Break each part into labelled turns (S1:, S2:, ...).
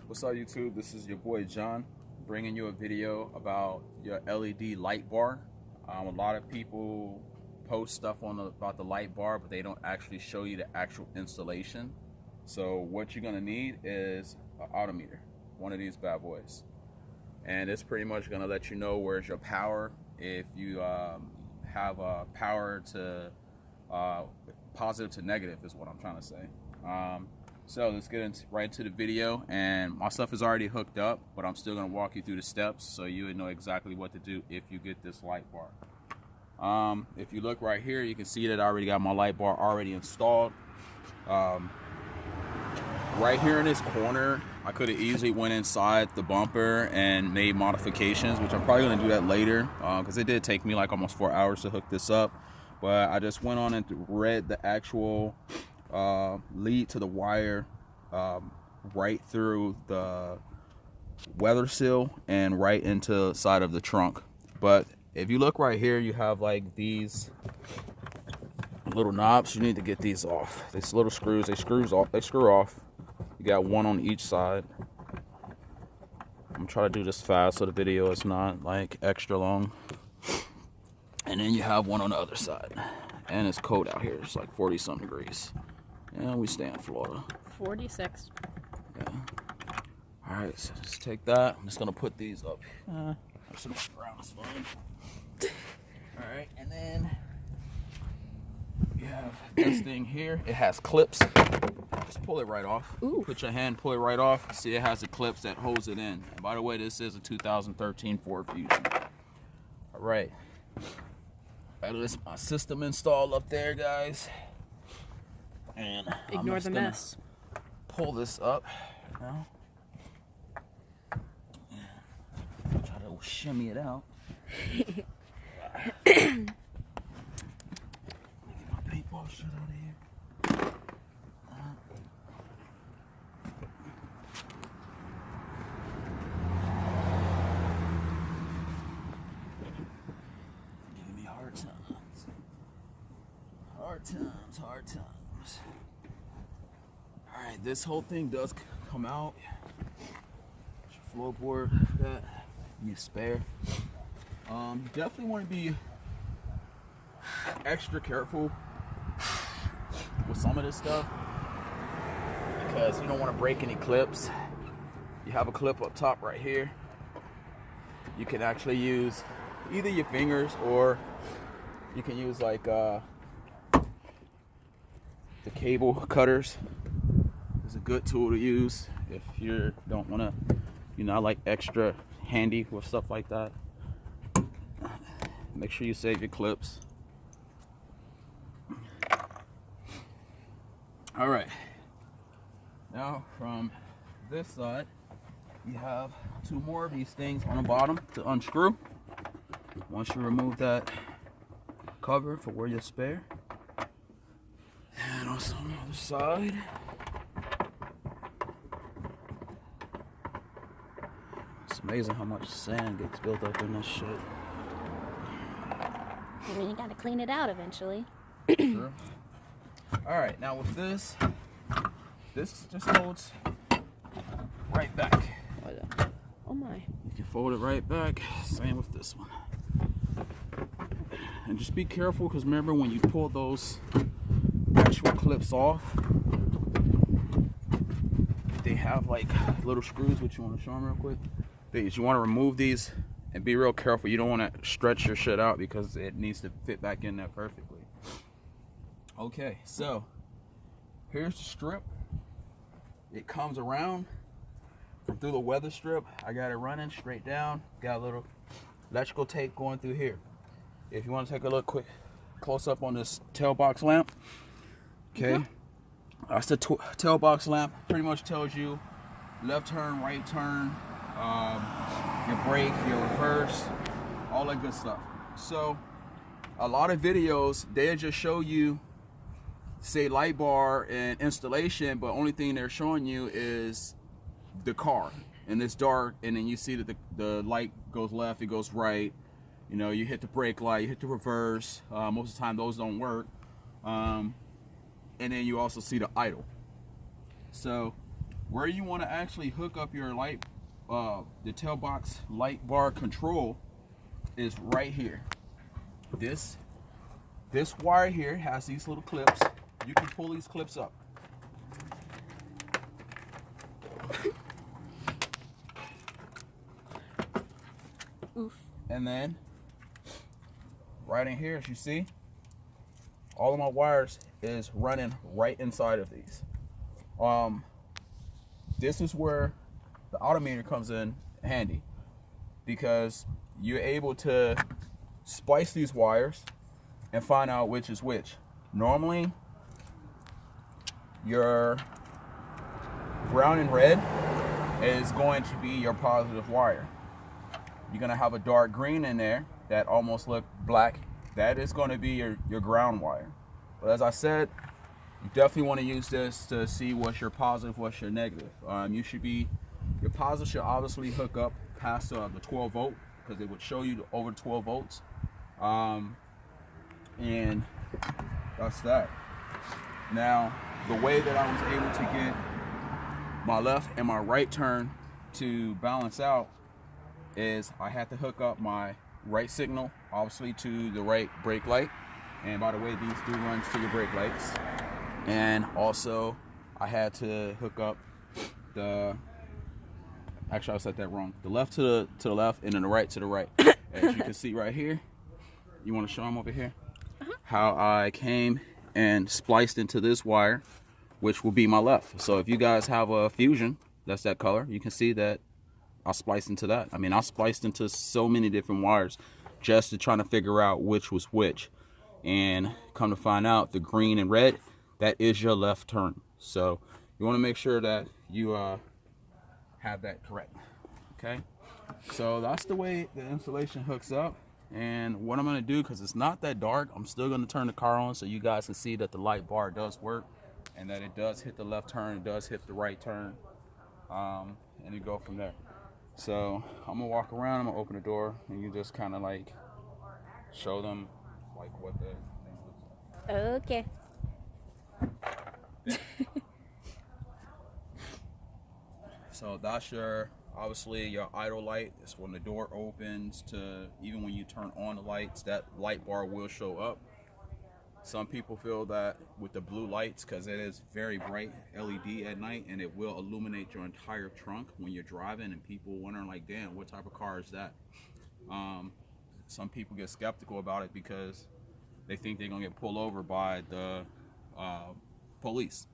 S1: What's up, YouTube? This is your boy John, bringing you a video about your LED light bar. A lot of people post stuff about the light bar, but they don't actually show you the actual installation. So what you're gonna need is an autometer, one of these bad boys, and it's pretty much gonna let you know where's your power. If you have power to positive to negative is what I'm trying to say. So let's get right into the video, and my stuff is already hooked up, but I'm still going to walk you through the steps so you would know exactly what to do if you get this light bar. If you look right here, you can see that I already got my light bar already installed. Right here in this corner, I could have easily went inside the bumper and made modifications, which I'm probably going to do that later because it did take me like almost 4 hours to hook this up. But I just went on and read the actual lead to the wire right through the weather seal and right into the side of the trunk. But if you look right here, you have like these little knobs. You need to get these off. These little screws, they screw off. You got one on each side. I'm trying to do this fast so the video is not like extra long. And then you have one on the other side. And it's cold out here. It's like 40-something degrees. Yeah, we stay in Florida.
S2: 46.
S1: Yeah. Alright, so just take that. I'm just going to put these up. Some ground is fine. Alright, and then you have this thing here. It has clips. Just pull it right off.
S2: Ooh.
S1: Put your hand, pull it right off. See, it has the clips that holds it in. And by the way, this is a 2013 Ford Fusion. Alright. That is my system installed up there, guys. And
S2: ignore the mess.
S1: Pull this up now. Try to shimmy it out. Get my paintball shit out of here. Giving me hard times. Hard times. Alright, this whole thing does come out. Your floorboard, that you spare. You definitely want to be extra careful with some of this stuff because you don't want to break any clips. You have a clip up top right here. You can actually use either your fingers or you can use like the cable cutters. Is a good tool to use if you don't want to, you're not like extra handy with stuff like that. Make sure you save your clips. All right. Now from this side, you have two more of these things on the bottom to unscrew. Once you remove that cover for where your spare, and also on the other side. It's amazing how much sand gets built up in this shit.
S2: I mean, you gotta clean it out eventually.
S1: Sure. Alright, now with this just holds right back.
S2: Oh my.
S1: You can fold it right back. Same with this one. And just be careful because remember when you pull those actual clips off, they have like little screws, which you want to show them real quick. You want to remove these and be real careful. You don't want to stretch your shit out because it needs to fit back in there perfectly. Okay, so here's the strip. It comes around from through the weather strip. I got it running straight down. Got a little electrical tape going through here. If you want to take a look quick close up on this tail box lamp, okay, that's the tail box lamp. Pretty much tells you left turn, right turn, your brake, your reverse, all that good stuff. So a lot of videos, they just show you say light bar and installation, but only thing they're showing you is the car and it's dark, and then you see that the light goes left, it goes right. You know, you hit the brake light, you hit the reverse. Most of the time those don't work. And then you also see the idle. So where you want to actually hook up your light, the tail box light bar control is right here. This wire here has these little clips. You can pull these clips up.
S2: Oof.
S1: And then right in here, as you see, all of my wires is running right inside of these. This is where the autometer comes in handy, because you're able to splice these wires and find out which is which. Normally, your brown and red is going to be your positive wire. You're gonna have a dark green in there that almost look black. That is going to be your ground wire. But as I said, you definitely want to use this to see what's your positive, what's your negative. Your positive should obviously hook up past the 12 volt, because it would show you over 12 volts. And that's that. Now, the way that I was able to get my left and my right turn to balance out is I had to hook up my right signal, obviously, to the right brake light. And by the way, these do run to your brake lights. And also, I had to hook up actually I said that wrong. The left to the left, and then the right to the right. As you can see right here, you want to show them over here how I came and spliced into this wire, which will be my left. So if you guys have a Fusion, that's that color, you can see that I spliced into that. I mean, I spliced into so many different wires just to try to figure out which was which. And come to find out, the green and red, that is your left turn. So you want to make sure that you have that correct. Okay, so that's the way the installation hooks up. And what I'm going to do, because it's not that dark, I'm still going to turn the car on so you guys can see that the light bar does work and that it does hit the left turn, it does hit the right turn, and you go from there. So I'm going to walk around, I'm going to open the door, and you just kind of like show them like what the thing looks like.
S2: Okay.
S1: So that's obviously your idle light. It's when the door opens to even when you turn on the lights, that light bar will show up. Some people feel that with the blue lights, because it is very bright LED at night, and it will illuminate your entire trunk when you're driving, and people wondering like, damn, what type of car is that? Some people get skeptical about it because they think they're gonna get pulled over by the police.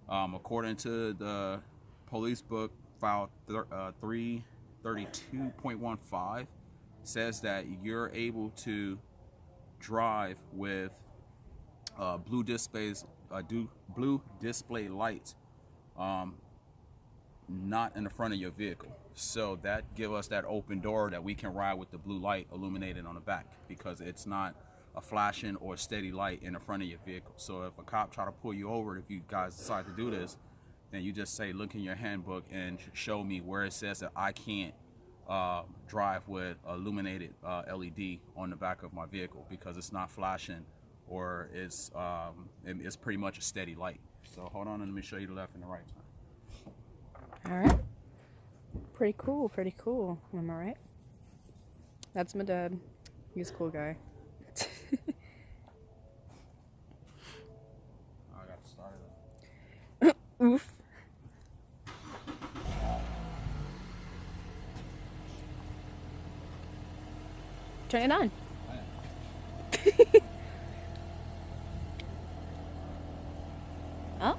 S1: According to the police book, file 332.15 says that you're able to drive with blue display lights not in the front of your vehicle. So that give us that open door that we can ride with the blue light illuminated on the back, because it's not a flashing or steady light in the front of your vehicle. So if a cop try to pull you over, if you guys decide to do this, then you just say, look in your handbook and show me where it says that I can't drive with illuminated LED on the back of my vehicle, because it's not flashing or it's pretty much a steady light. So hold on and let me show you the left and the right turn.
S2: All right. Pretty cool, pretty cool. Am I right? That's my dad. He's a cool guy.
S1: I got started.
S2: Oof. Turn it on. Oh.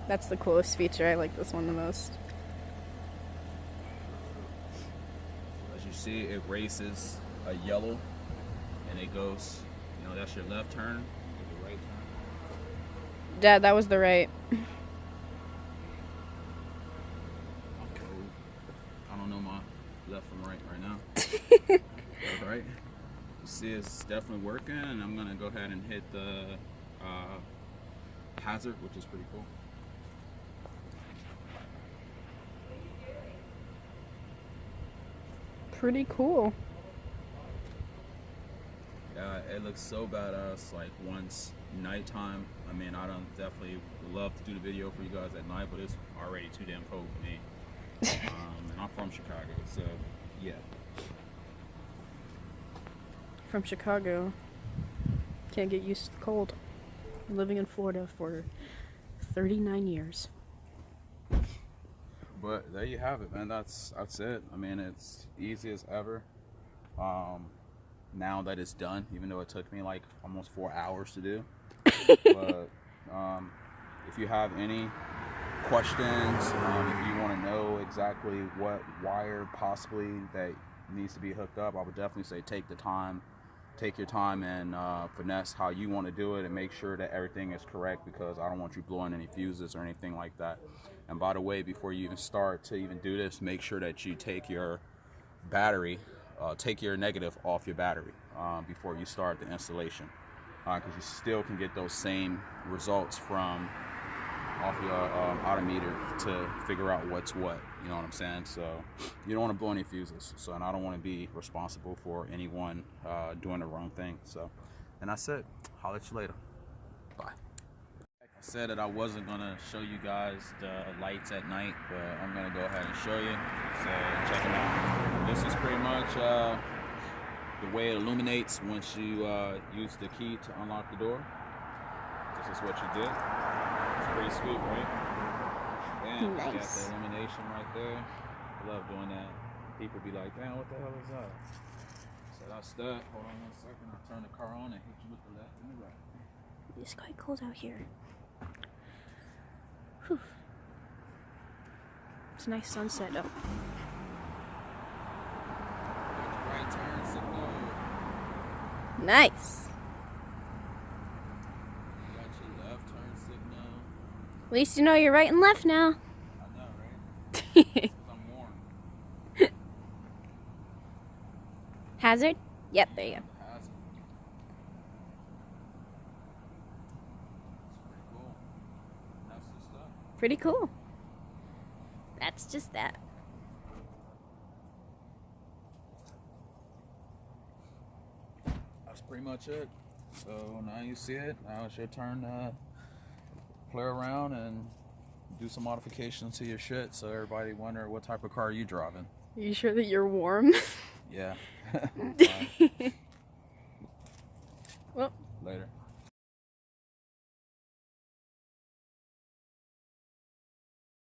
S2: That's the coolest feature. I like this one the most.
S1: As you see, it races a yellow, and it goes, that's your left turn, the right turn.
S2: Dad, that was the right.
S1: I don't know my left from right now. All right. You see, it's definitely working, and I'm gonna go ahead and hit the hazard, which is pretty cool.
S2: Pretty cool.
S1: Yeah, it looks so badass. Like once nighttime, I mean, I don't definitely love to do the video for you guys at night, but it's already too damn cold for me. And I'm from Chicago, so yeah.
S2: From Chicago. Can't get used to the cold. Living in Florida for 39 years.
S1: But there you have it, man. That's it. I mean, it's easy as ever. Now that it's done, even though it took me like almost 4 hours to do. But if you have any questions, if you want to know exactly what wire possibly that needs to be hooked up, I would definitely say take your time and finesse how you want to do it, and make sure that everything is correct, because I don't want you blowing any fuses or anything like that. And by the way, before you even start to even do this, make sure that you take your battery, take your negative off your battery before you start the installation, because you still can get those same results from off your odometer to figure out what's what, you know what I'm saying? So you don't want to blow any fuses, so, and I don't want to be responsible for anyone doing the wrong thing. So, and that's it. I'll let you later. Bye. I said that I wasn't gonna show you guys the lights at night, but I'm gonna go ahead and show you, so check them out. This is pretty much the way it illuminates once you use the key to unlock the door. This is what you did. It's pretty sweet, right? And
S2: nice.
S1: You got the illumination right there. I love doing that. People be like, damn, what the hell is that? So that's that. Hold on 1 second. I'll turn the car on and hit you with the left and the right.
S2: It's quite cold out here. Whew. It's a nice sunset though.
S1: Right turn signal.
S2: Nice.
S1: Got your left turn signal.
S2: At least you know you're right and left now.
S1: I know, right? 'Cause I'm warm.
S2: Hazard? Yep, there you go.
S1: Hazard. It's pretty cool. That's the stuff.
S2: Pretty cool. That's just that.
S1: That's pretty much it. So now you see it. Now it's your turn to play around and do some modifications to your shit, so everybody wonder what type of car are you driving.
S2: Are you sure that you're warm?
S1: Yeah.
S2: Well.
S1: Later.